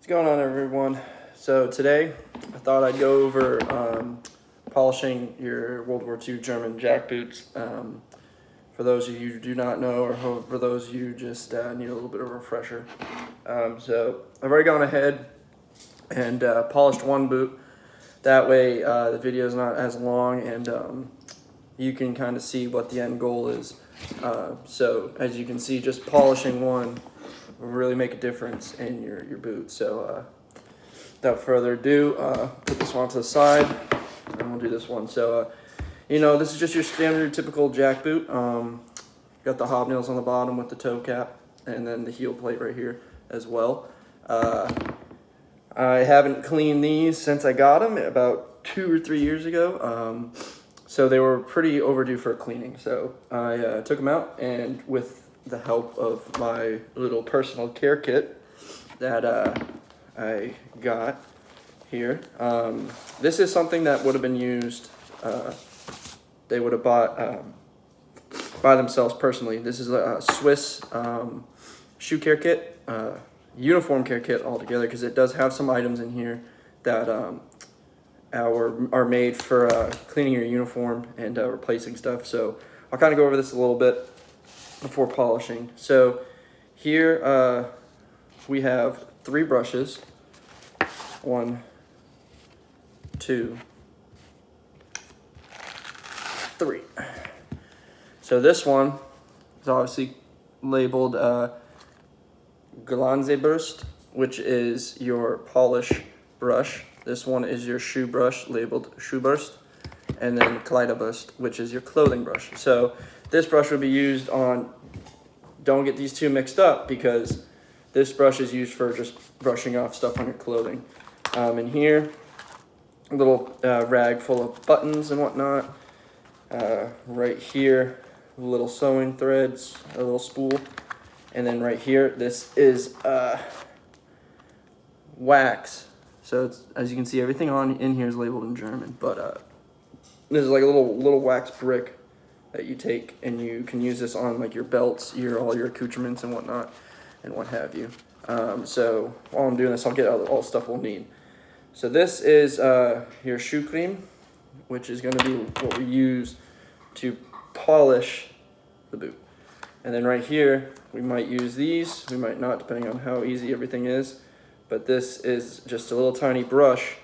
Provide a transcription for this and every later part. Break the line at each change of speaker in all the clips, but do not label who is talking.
What's going on, everyone? So today I thought I'd go over polishing your World War II German jackboots. For those of you who do not know, or for those of you who just need a little bit of a refresher. So I've already gone ahead and polished one boot. That way the video is not as long and you can kind of see what the end goal is. So as you can see, just polishing one will really make a difference in your boot. So without further ado, put this one to the side and we'll do this one. So this is just your standard typical jack boot. Got the hobnails on the bottom with the toe cap and then the heel plate right here as well. I haven't cleaned these since I got them about 2 or 3 years ago. So they were pretty overdue for cleaning. So I took them out, and with the help of my little personal care kit that I got here, this is something that would have been used, they would have bought by themselves personally. This is a Swiss shoe care kit, uniform care kit altogether, because it does have some items in here that are made for cleaning your uniform and replacing stuff. So I'll kind of go over this a little bit before polishing. So here we have 3 brushes. 1, 2, 3. So this one is obviously labeled Glanzebürste, which is your polish brush. This one is your shoe brush, labeled Schuhbürste, and then Kleiderbürste, which is your clothing brush. So this brush would be used on, don't get these two mixed up, because this brush is used for just brushing off stuff on your clothing. And here, a little rag full of buttons and whatnot. Right here, little sewing threads, a little spool. And then right here, this is wax. So it's, as you can see, everything in here is labeled in German, but this is like a little wax brick that you take, and you can use this on like your belts, all your accoutrements and whatnot, and what have you. So while I'm doing this, I'll get all the stuff we'll need. So this is your shoe cream, which is going to be what we use to polish the boot. And then right here, we might use these, we might not, depending on how easy everything is. But this is just a little tiny brush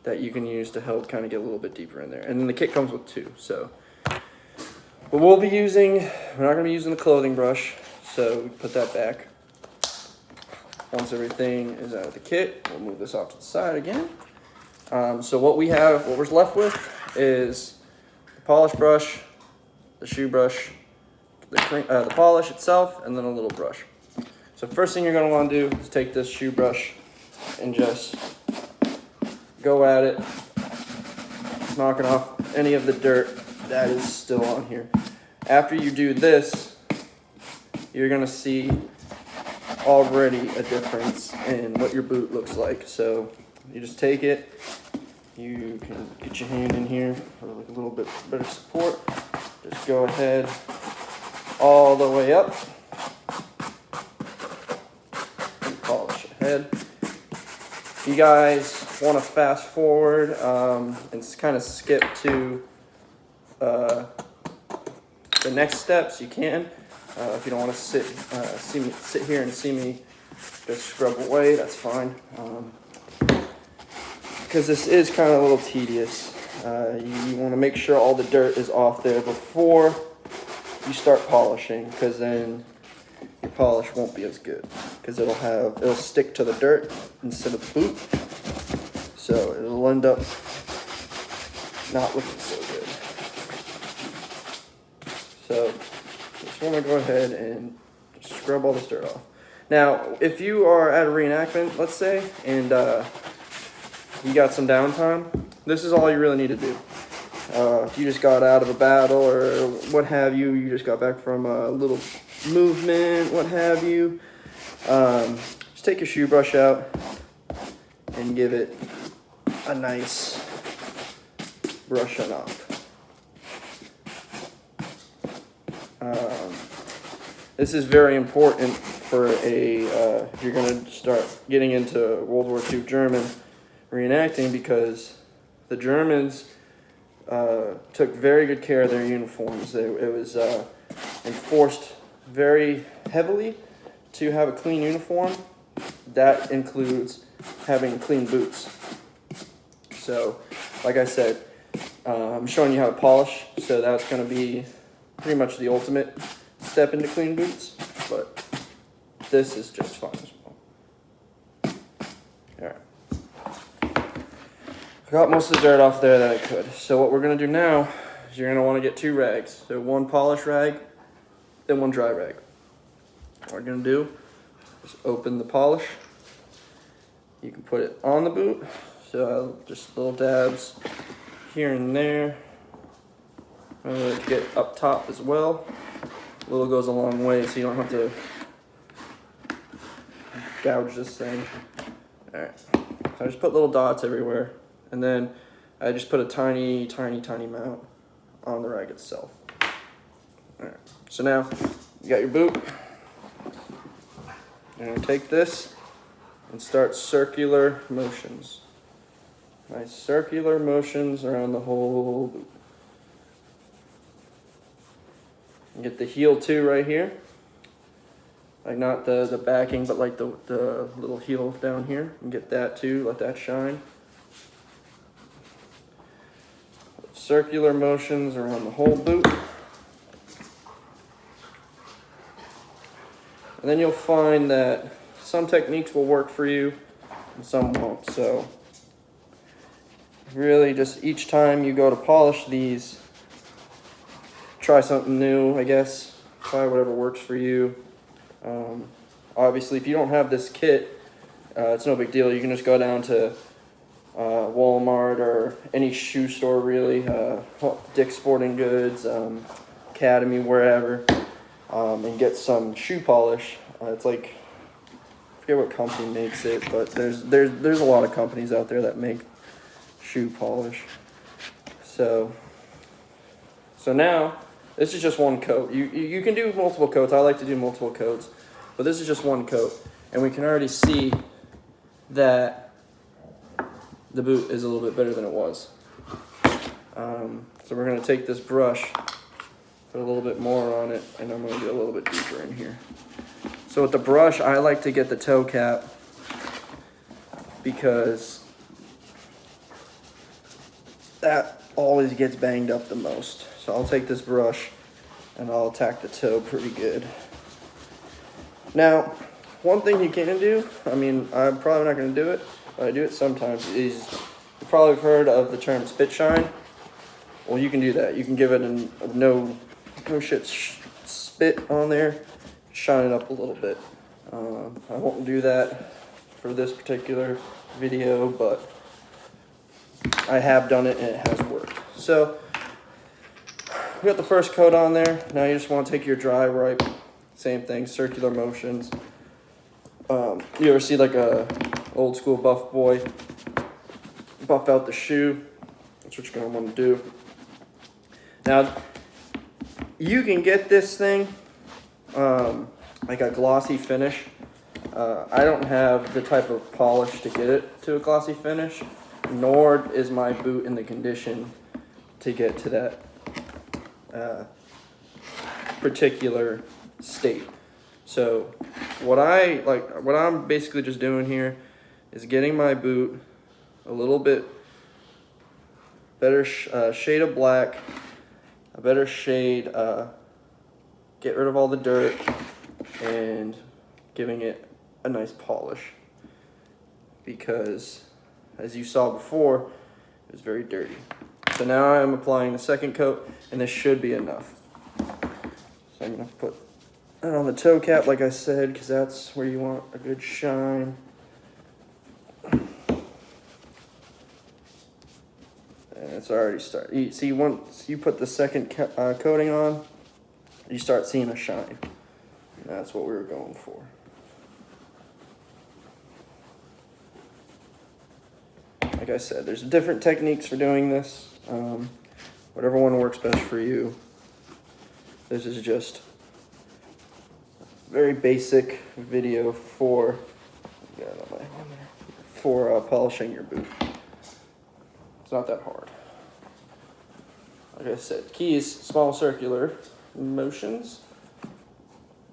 that you can use to help kind of get a little bit deeper in there. And then the kit comes with 2. So, but we're not going to be using the clothing brush, so we put that back. Once everything is out of the kit, we'll move this off to the side again. So what we're left with is the polish brush, the shoe brush, the polish itself, and then a little brush. So first thing you're going to want to do is take this shoe brush and just go at it, knocking off any of the dirt that is still on here. After you do this, you're going to see already a difference in what your boot looks like. So you just take it, you can get your hand in here for like a little bit better support. Just go ahead all the way up and polish ahead. If you guys want to fast forward and kind of skip to the next steps, you can. If you don't want to sit here and see me just scrub away, that's fine. Because this is kind of a little tedious. You want to make sure all the dirt is off there before you start polishing, because then your polish won't be as good, because it'll stick to the dirt instead of the boot, so it'll end up not looking so good. So just want to go ahead and scrub all this dirt off. Now, if you are at a reenactment, let's say, and you got some downtime, this is all you really need to do. If you just got out of a battle or what have you, you just got back from a little movement, what have you, just take your shoe brush out and give it a nice brushing up. This is very important for a if you're going to start getting into World War II German reenacting, because the Germans took very good care of their uniforms. It was enforced very heavily to have a clean uniform. That includes having clean boots. So, like I said, I'm showing you how to polish, so that's going to be pretty much the ultimate step into clean boots, but this is just fun as well. Alright. I got most of the dirt off there that I could. So what we're going to do now is you're going to want to get 2 rags. So one polish rag, then one dry rag. What we're going to do is open the polish. You can put it on the boot. So just little dabs here and there. Get up top as well. A little goes a long way, so you don't have to gouge this thing. Alright, so I just put little dots everywhere, and then I just put a tiny amount on the rag itself. Alright, so now you got your boot. You're going to take this and start circular motions. Nice circular motions around the whole boot. And get the heel too right here. Like not the backing, but like the little heel down here. And get that too, let that shine. Circular motions around the whole boot. And then you'll find that some techniques will work for you and some won't. So really just each time you go to polish these, try something new, I guess. Try whatever works for you. Obviously, if you don't have this kit, it's no big deal. You can just go down to Walmart or any shoe store, really. Dick's Sporting Goods, Academy, wherever, and get some shoe polish. It's like, I forget what company makes it, but there's a lot of companies out there that make shoe polish. So now this is just one coat. You can do multiple coats. I like to do multiple coats, but this is just one coat, and we can already see that the boot is a little bit better than it was. So we're going to take this brush, put a little bit more on it, and I'm going to get a little bit deeper in here. So with the brush, I like to get the toe cap because that always gets banged up the most. So I'll take this brush and I'll attack the toe pretty good. Now, one thing you can do, I mean, I'm probably not going to do it, but I do it sometimes, is you probably have heard of the term spit shine. Well, you can do that. You can give it a no shit spit on there, shine it up a little bit. I won't do that for this particular video, but I have done it and it has worked. So we got the first coat on there. Now you just want to take your dry wipe, same thing, circular motions. You ever see like a old school buff boy buff out the shoe? That's what you're going to want to do. Now you can get this thing like a glossy finish. I don't have the type of polish to get it to a glossy finish, nor is my boot in the condition to get to that particular state. So what I'm basically just doing here is getting my boot a little bit better shade of black, a better shade, get rid of all the dirt, and giving it a nice polish, because as you saw before, it was very dirty. So now I'm applying the second coat, and this should be enough. So I'm going to put that on the toe cap, like I said, because that's where you want a good shine. And it's already started. You see, once you put the second coating on, you start seeing a shine. And that's what we were going for. Like I said, there's different techniques for doing this. Whatever one works best for you. This is just very basic video for polishing your boot. It's not that hard. Like I said, key is small circular motions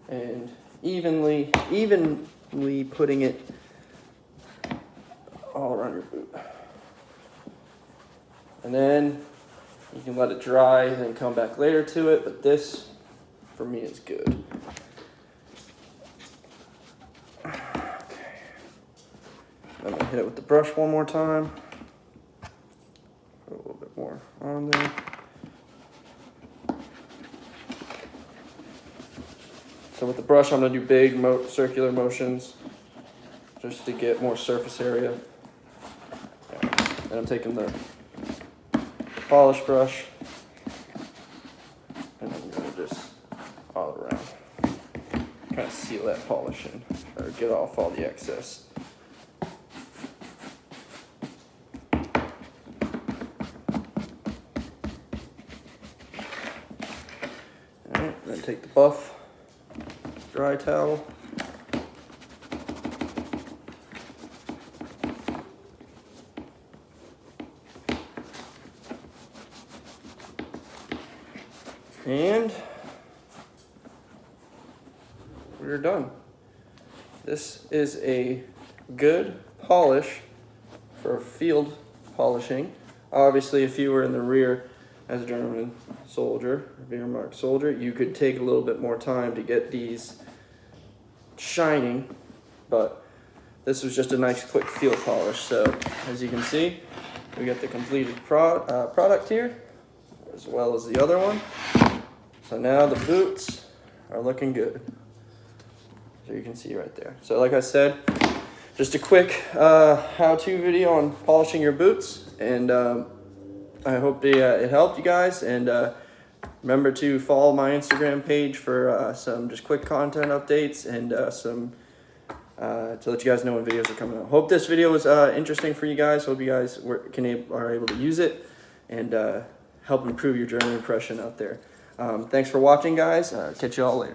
and evenly putting it all around your boot. And then you can let it dry and then come back later to it, but this for me is good. Okay. I'm gonna hit it with the brush one more time. Put a little bit more on there. So with the brush, I'm gonna do big circular motions just to get more surface area. And I'm taking the polish brush and I'm gonna just all around, kind of seal that polish in, or get off all the excess. Alright, then take the buff dry towel. And we're done. This is a good polish for field polishing. Obviously, if you were in the rear as a German soldier, Wehrmacht soldier, you could take a little bit more time to get these shining, but this was just a nice quick field polish. So as you can see, we got the completed product here, as well as the other one. So now the boots are looking good. So you can see right there. So like I said, just a quick how-to video on polishing your boots, and I hope it helped you guys. And remember to follow my Instagram page for some just quick content updates and to let you guys know when videos are coming out. Hope this video was interesting for you guys. Hope you guys are able to use it and help improve your German impression out there. Thanks for watching, guys. Catch you all later.